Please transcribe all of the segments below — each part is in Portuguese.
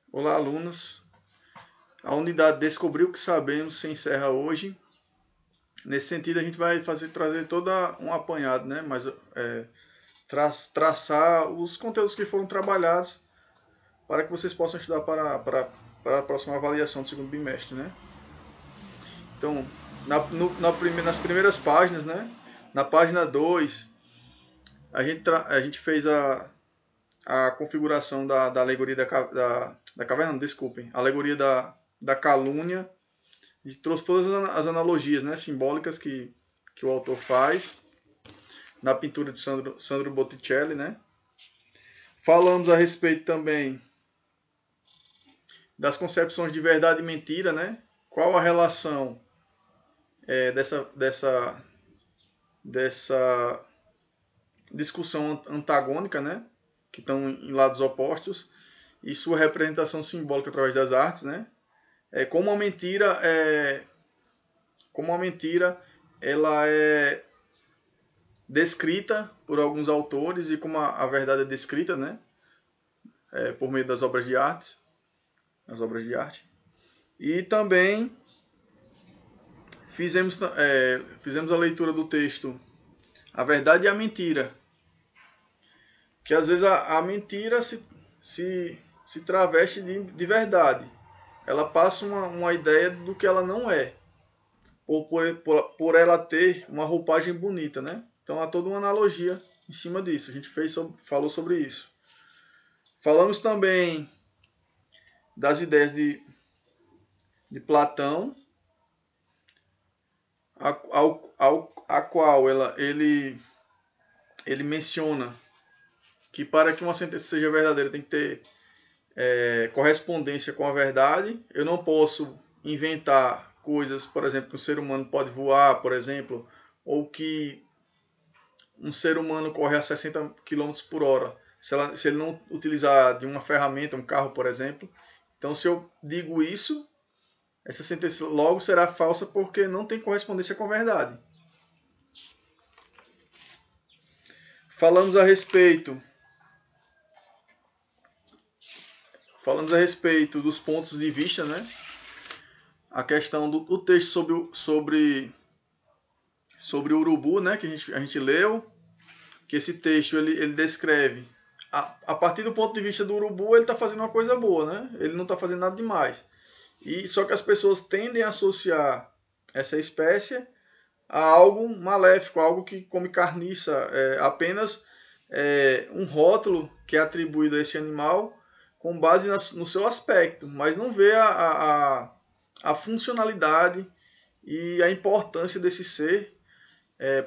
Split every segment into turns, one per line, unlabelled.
Olá, alunos. A unidade Descobrir o que Sabemos se encerra hoje. Nesse sentido, a gente vai trazer todo um apanhado, né? Mas traçar os conteúdos que foram trabalhados para que vocês possam estudar para a próxima avaliação do segundo bimestre, né? Então, nas primeiras páginas, né? Na página 2, a gente fez a configuração da alegoria da caverna, não, desculpem, a alegoria da calúnia, e trouxe todas as analogias, né, simbólicas que o autor faz na pintura de Sandro Botticelli, né. Falamos a respeito também das concepções de verdade e mentira, né, qual a relação dessa discussão antagônica, né, que estão em lados opostos, e sua representação simbólica através das artes, né? Como a mentira ela é descrita por alguns autores e como a verdade é descrita, né? Por meio das obras de arte. E também fizemos a leitura do texto A Verdade e a Mentira, que às vezes a mentira se traveste de verdade. Ela passa uma ideia do que ela não é, por ela ter uma roupagem bonita, né? Então há toda uma analogia em cima disso. A gente falou sobre isso. Falamos também das ideias de Platão, a qual ele menciona que para que uma sentença seja verdadeira tem que ter correspondência com a verdade. Eu não posso inventar coisas, por exemplo, que um ser humano pode voar, por exemplo, ou que um ser humano corre a 60 km por hora, se ele não utilizar de uma ferramenta, um carro, por exemplo. Então, se eu digo isso, essa sentença logo será falsa porque não tem correspondência com a verdade. Falamos a respeito dos pontos de vista, né? A questão do texto sobre o urubu, né? Que a gente leu, que esse texto ele descreve a partir do ponto de vista do urubu, ele está fazendo uma coisa boa, né? Ele não está fazendo nada demais. E só que as pessoas tendem a associar essa espécie a algo maléfico, algo que come carniça, apenas um rótulo que é atribuído a esse animal com base no seu aspecto, mas não vê a funcionalidade e a importância desse ser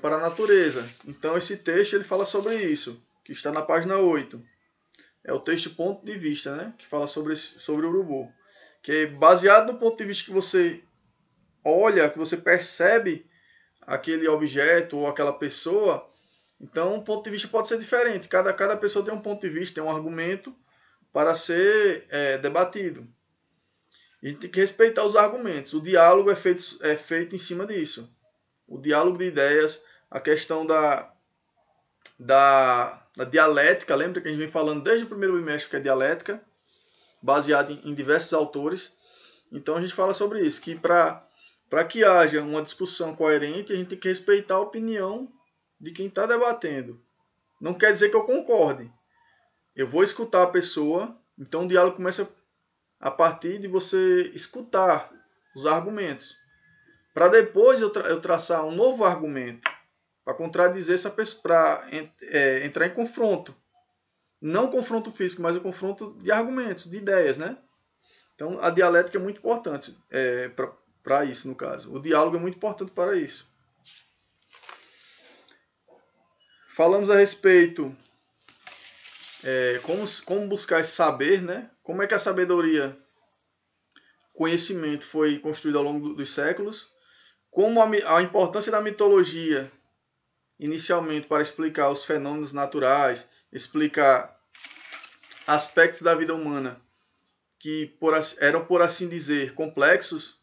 para a natureza. Então esse texto ele fala sobre isso, que está na página 8. É o texto ponto de vista, né, que fala sobre o urubu. Que é baseado no ponto de vista que você olha, que você percebe aquele objeto ou aquela pessoa, então o ponto de vista pode ser diferente. Cada pessoa tem um ponto de vista, tem um argumento para ser debatido. A gente tem que respeitar os argumentos. O diálogo é feito em cima disso. O diálogo de ideias, a questão da dialética, lembra que a gente vem falando desde o primeiro bimestre que é dialética, baseada em diversos autores. Então a gente fala sobre isso, que para que haja uma discussão coerente, a gente tem que respeitar a opinião de quem está debatendo. Não quer dizer que eu concorde. Eu vou escutar a pessoa, então o diálogo começa a partir de você escutar os argumentos. Para depois eu traçar um novo argumento, para contradizer essa pessoa, para entrar em confronto. Não confronto físico, mas o confronto de argumentos, de ideias, né? Então a dialética é muito importante para isso, no caso. O diálogo é muito importante para isso. Falamos a respeito como buscar esse saber, né? Como é que a sabedoria, conhecimento foi construído ao longo dos séculos, como a importância da mitologia inicialmente para explicar os fenômenos naturais, explicar aspectos da vida humana que eram, por assim dizer, complexos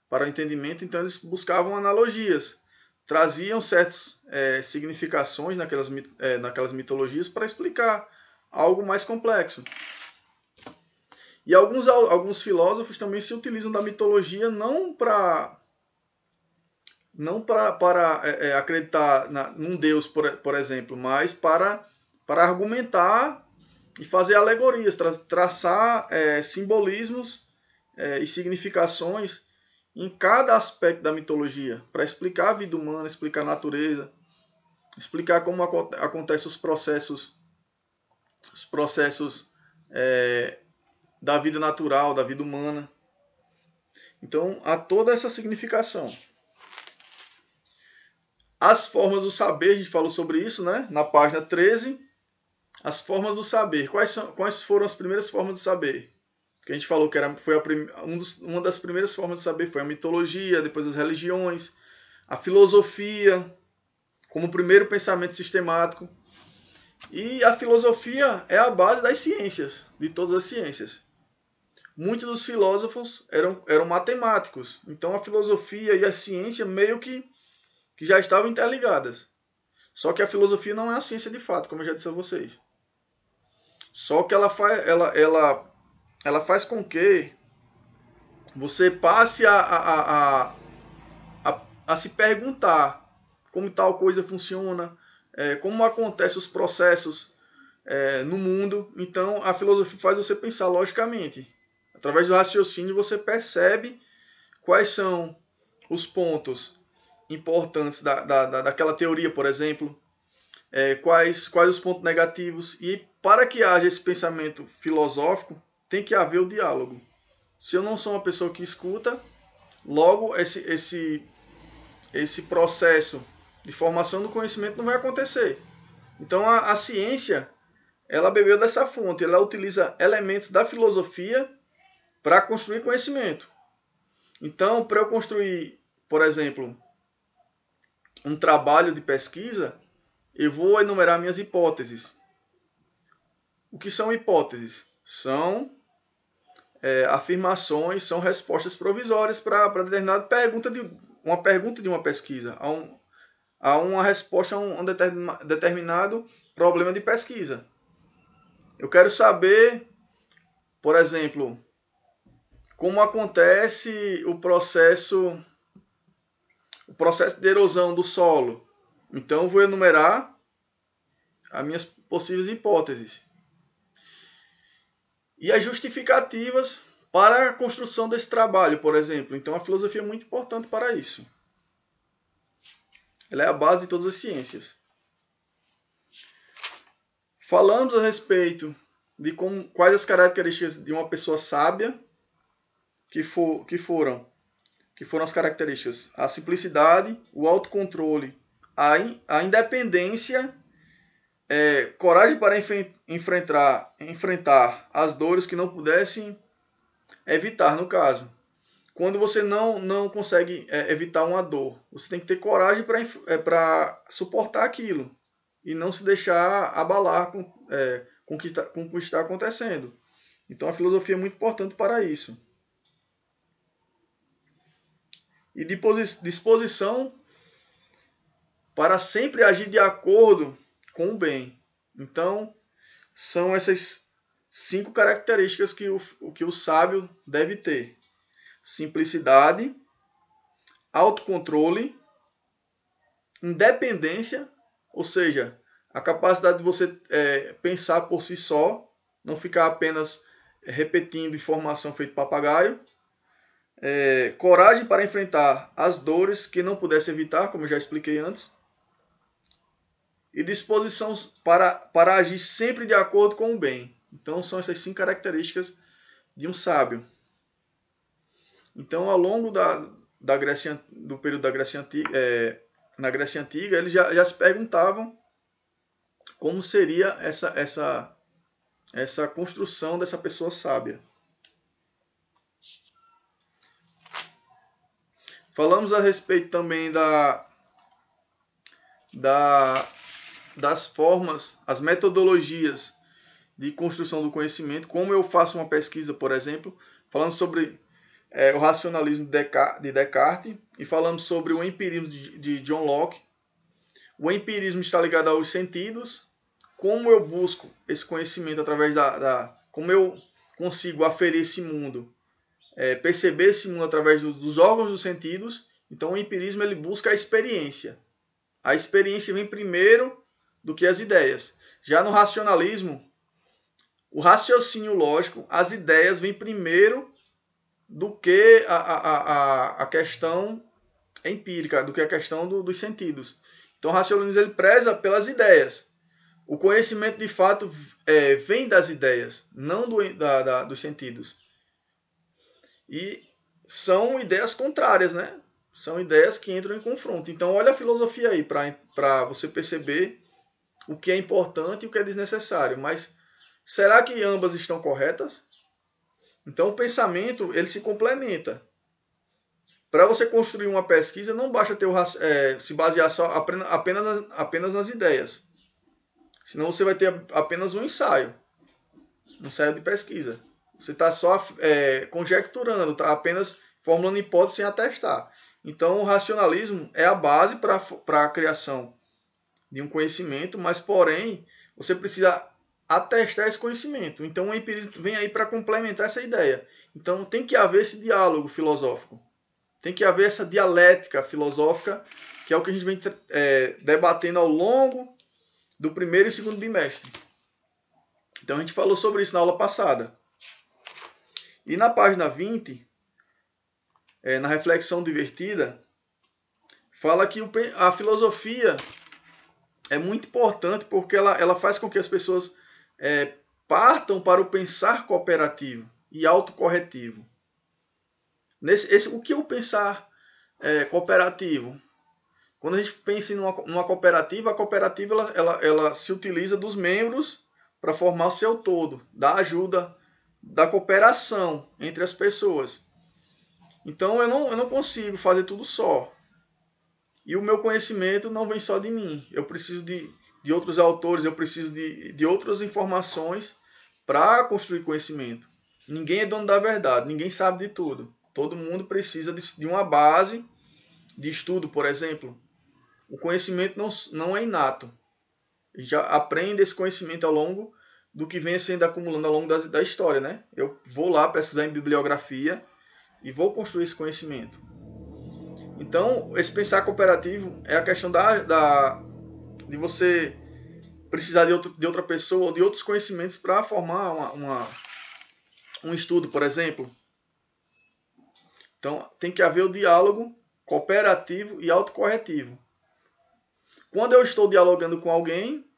para o entendimento, então eles buscavam analogias, traziam certas significações naquelas mitologias para explicar algo mais complexo. E alguns filósofos também se utilizam da mitologia não para acreditar num Deus, por exemplo, mas para argumentar e fazer alegorias, traçar simbolismos e significações em cada aspecto da mitologia, para explicar a vida humana, explicar a natureza, explicar como acontecem os processos da vida natural, da vida humana. Então, há toda essa significação. As formas do saber, a gente falou sobre isso, né? Na página 13. As formas do saber. Quais foram as primeiras formas do saber? Que a gente falou que uma das primeiras formas do saber foi a mitologia, depois as religiões, a filosofia, como o primeiro pensamento sistemático. E a filosofia é a base das ciências, de todas as ciências. Muitos dos filósofos eram matemáticos. Então a filosofia e a ciência meio que já estavam interligadas. Só que a filosofia não é a ciência de fato, como eu já disse a vocês. Só que ela faz com que você passe a se perguntar como tal coisa funciona, como acontecem os processos no mundo. Então a filosofia faz você pensar logicamente. Através do raciocínio você percebe quais são os pontos importantes daquela teoria, por exemplo, quais os pontos negativos. E para que haja esse pensamento filosófico, tem que haver o diálogo. Se eu não sou uma pessoa que escuta, logo esse processo de formação do conhecimento não vai acontecer. Então a ciência, ela bebeu dessa fonte, ela utiliza elementos da filosofia para construir conhecimento. Então, para eu construir, por exemplo, um trabalho de pesquisa, eu vou enumerar minhas hipóteses. O que são hipóteses? São afirmações, são respostas provisórias para determinada pergunta de uma pesquisa, a uma resposta a um determinado problema de pesquisa. Eu quero saber, por exemplo, como acontece o processo de erosão do solo. Então, eu vou enumerar as minhas possíveis hipóteses e as justificativas para a construção desse trabalho, por exemplo. Então, a filosofia é muito importante para isso. Ela é a base de todas as ciências. Falamos a respeito de quais as características de uma pessoa sábia, que foram as características: a simplicidade, o autocontrole, a independência, coragem para enfrentar as dores que não pudessem evitar, no caso. Quando você não consegue evitar uma dor, você tem que ter coragem para suportar aquilo e não se deixar abalar com o que está acontecendo. Então a filosofia é muito importante para isso. E disposição para sempre agir de acordo com o bem. Então, são essas 5 características que o sábio deve ter: simplicidade, autocontrole, independência, ou seja, a capacidade de você pensar por si só, não ficar apenas repetindo informação feito papagaio. Coragem para enfrentar as dores que não pudesse evitar, como eu já expliquei antes. E disposição para agir sempre de acordo com o bem. Então, são essas 5 características de um sábio. Então, ao longo do período da Grécia Antiga, na Grécia Antiga, eles já se perguntavam como seria essa construção dessa pessoa sábia. Falamos a respeito também das formas, as metodologias de construção do conhecimento, como eu faço uma pesquisa, por exemplo. Falamos sobre o racionalismo de Descartes e falamos sobre o empirismo de John Locke. O empirismo está ligado aos sentidos. Como eu busco esse conhecimento através como consigo aferir esse mundo, perceber esse mundo através dos órgãos dos sentidos, então o empirismo ele busca a experiência. A experiência vem primeiro do que as ideias. Já no racionalismo, o raciocínio lógico, as ideias vêm primeiro do que a questão empírica, do que a questão dos sentidos. Então o racionalismo ele preza pelas ideias. O conhecimento de fato vem das ideias, não dos sentidos. E são ideias contrárias, né? São ideias que entram em confronto. Então olha a filosofia aí para você perceber o que é importante e o que é desnecessário. Mas será que ambas estão corretas? Então o pensamento ele se complementa. Para você construir uma pesquisa, não basta se basear só apenas nas ideias. Senão você vai ter apenas um ensaio de pesquisa. Você está só conjecturando, está apenas formulando hipóteses sem atestar. Então o racionalismo é a base para a criação de um conhecimento, mas porém você precisa atestar esse conhecimento. Então o empirismo vem aí para complementar essa ideia. Então tem que haver esse diálogo filosófico. Tem que haver essa dialética filosófica, que é o que a gente vem debatendo ao longo do primeiro e segundo bimestre. Então a gente falou sobre isso na aula passada. E na página 20, na reflexão divertida, fala que a filosofia é muito importante porque ela faz com que as pessoas partam para o pensar cooperativo e autocorretivo. O que é o pensar cooperativo? Quando a gente pensa numa cooperativa, a cooperativa ela se utiliza dos membros para formar o seu todo, da ajuda, da cooperação entre as pessoas. Então eu não consigo fazer tudo só. E o meu conhecimento não vem só de mim. Eu preciso de outros autores, eu preciso de outras informações para construir conhecimento. Ninguém é dono da verdade, ninguém sabe de tudo. Todo mundo precisa de uma base de estudo, por exemplo. O conhecimento não é inato. A gente já aprende esse conhecimento ao longo do que vem sendo acumulando ao longo da história, né? Eu vou lá pesquisar em bibliografia e vou construir esse conhecimento. Então, esse pensar cooperativo é a questão de você precisar de outra pessoa ou de outros conhecimentos para formar um estudo, por exemplo. Então, tem que haver o diálogo cooperativo e autocorretivo. Quando eu estou dialogando com alguém,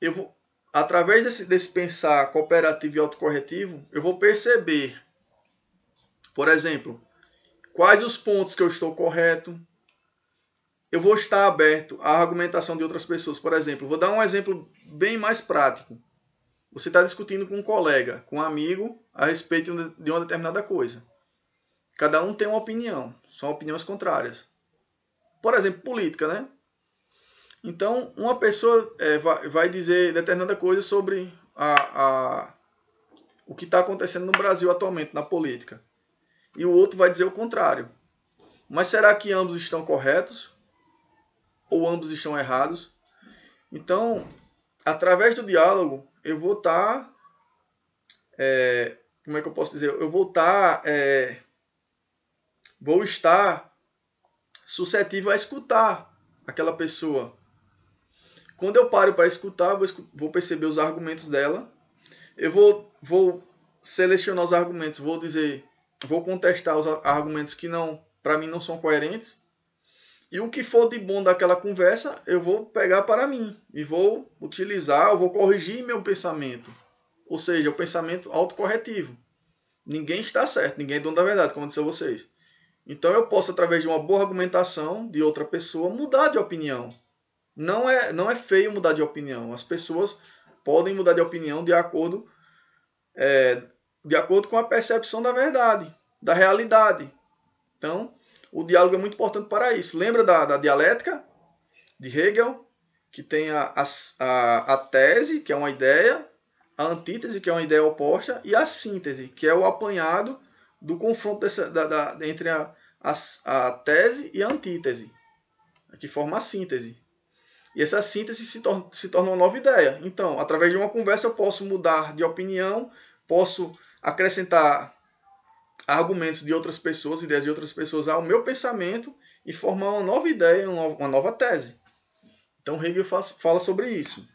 eu vou, através desse pensar cooperativo e autocorretivo, eu vou perceber, por exemplo, quais os pontos que eu estou correto. Eu vou estar aberto à argumentação de outras pessoas. Por exemplo, vou dar um exemplo bem mais prático. Você está discutindo com um colega, com um amigo, a respeito de uma determinada coisa. Cada um tem uma opinião, são opiniões contrárias. Por exemplo, política, né? Então, uma pessoa vai dizer determinada coisa sobre o que está acontecendo no Brasil atualmente, na política. E o outro vai dizer o contrário. Mas será que ambos estão corretos? Ou ambos estão errados? Então, através do diálogo, eu vou estar... como é que eu posso dizer? Eu vou estar suscetível a escutar aquela pessoa. Quando eu paro para escutar, vou perceber os argumentos dela. Eu vou selecionar os argumentos, vou contestar os argumentos que para mim não são coerentes. E o que for de bom daquela conversa, eu vou pegar para mim. E vou utilizar, eu vou corrigir meu pensamento. Ou seja, o pensamento autocorretivo. Ninguém está certo, ninguém é dono da verdade, como eu disse a vocês. Então eu posso, através de uma boa argumentação de outra pessoa, mudar de opinião. Não é feio mudar de opinião. As pessoas podem mudar de opinião de acordo com a percepção da verdade, da realidade. Então, o diálogo é muito importante para isso. Lembra da dialética de Hegel, que tem a tese, que é uma ideia, a antítese, que é uma ideia oposta, e a síntese, que é o apanhado do confronto entre a tese e a antítese, que forma a síntese. E essa síntese se torna uma nova ideia. Então, através de uma conversa, eu posso mudar de opinião, posso acrescentar argumentos de outras pessoas, ideias de outras pessoas ao meu pensamento e formar uma nova ideia, uma nova tese. Então Hegel fala sobre isso.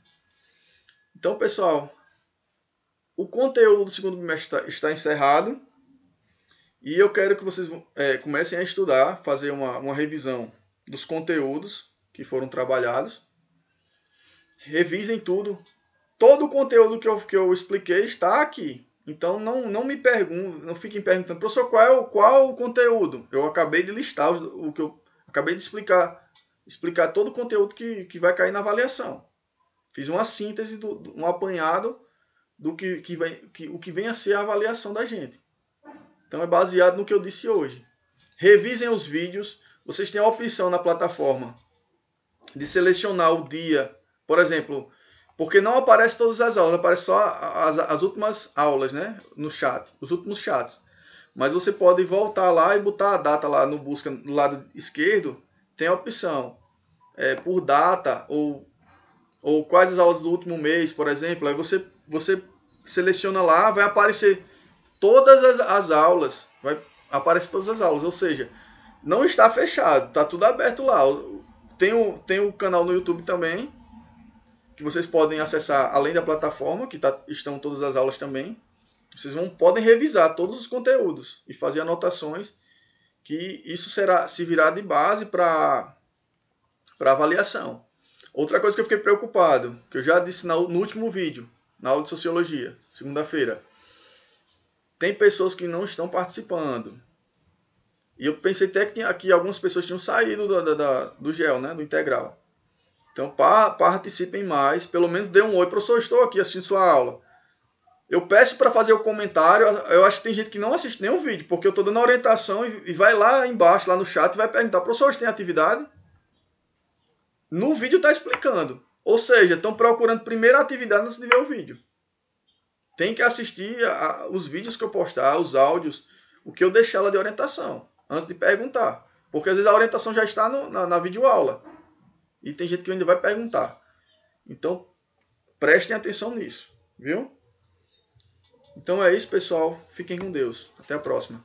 Então, pessoal, o conteúdo do segundo bimestre está encerrado e eu quero que vocês comecem a estudar, fazer uma revisão dos conteúdos que foram trabalhados. Revisem tudo. Todo o conteúdo que eu expliquei está aqui. Então não me perguntem, não fiquem perguntando, professor, qual o conteúdo? Eu acabei de listar o que eu acabei de explicar todo o conteúdo que vai cair na avaliação. Fiz uma síntese, um apanhado do que vem a ser a avaliação da gente. Então é baseado no que eu disse hoje. Revisem os vídeos. Vocês têm a opção na plataforma de selecionar o dia, por exemplo, porque não aparece todas as aulas, aparece só as últimas aulas, né, no chat, os últimos chats. Mas você pode voltar lá e botar a data lá no busca no lado esquerdo, tem a opção por data ou quais as aulas do último mês, por exemplo. Aí você seleciona lá, vai aparecer todas as aulas, vai aparecer todas as aulas, ou seja, não está fechado, está tudo aberto lá. Tem o canal no YouTube também, que vocês podem acessar além da plataforma, que estão todas as aulas também. Vocês podem revisar todos os conteúdos e fazer anotações, que isso servirá de base para avaliação. Outra coisa que eu fiquei preocupado, que eu já disse no último vídeo, na aula de Sociologia, segunda-feira. Tem pessoas que não estão participando. E eu pensei até que algumas pessoas tinham saído do GEL, né, do integral. Então participem mais, pelo menos dê um oi, professor, estou aqui assistindo sua aula. Eu peço para fazer o comentário, eu acho que tem gente que não assiste nenhum vídeo, porque eu estou dando orientação e vai lá embaixo, lá no chat, e vai perguntar, professor, hoje tem atividade? No vídeo está explicando. Ou seja, estão procurando primeiro a atividade antes de ver o vídeo. Tem que assistir os vídeos que eu postar, os áudios, o que eu deixar lá de orientação, antes de perguntar. Porque às vezes a orientação já está na videoaula. E tem gente que ainda vai perguntar. Então, prestem atenção nisso, viu? Então é isso, pessoal. Fiquem com Deus. Até a próxima.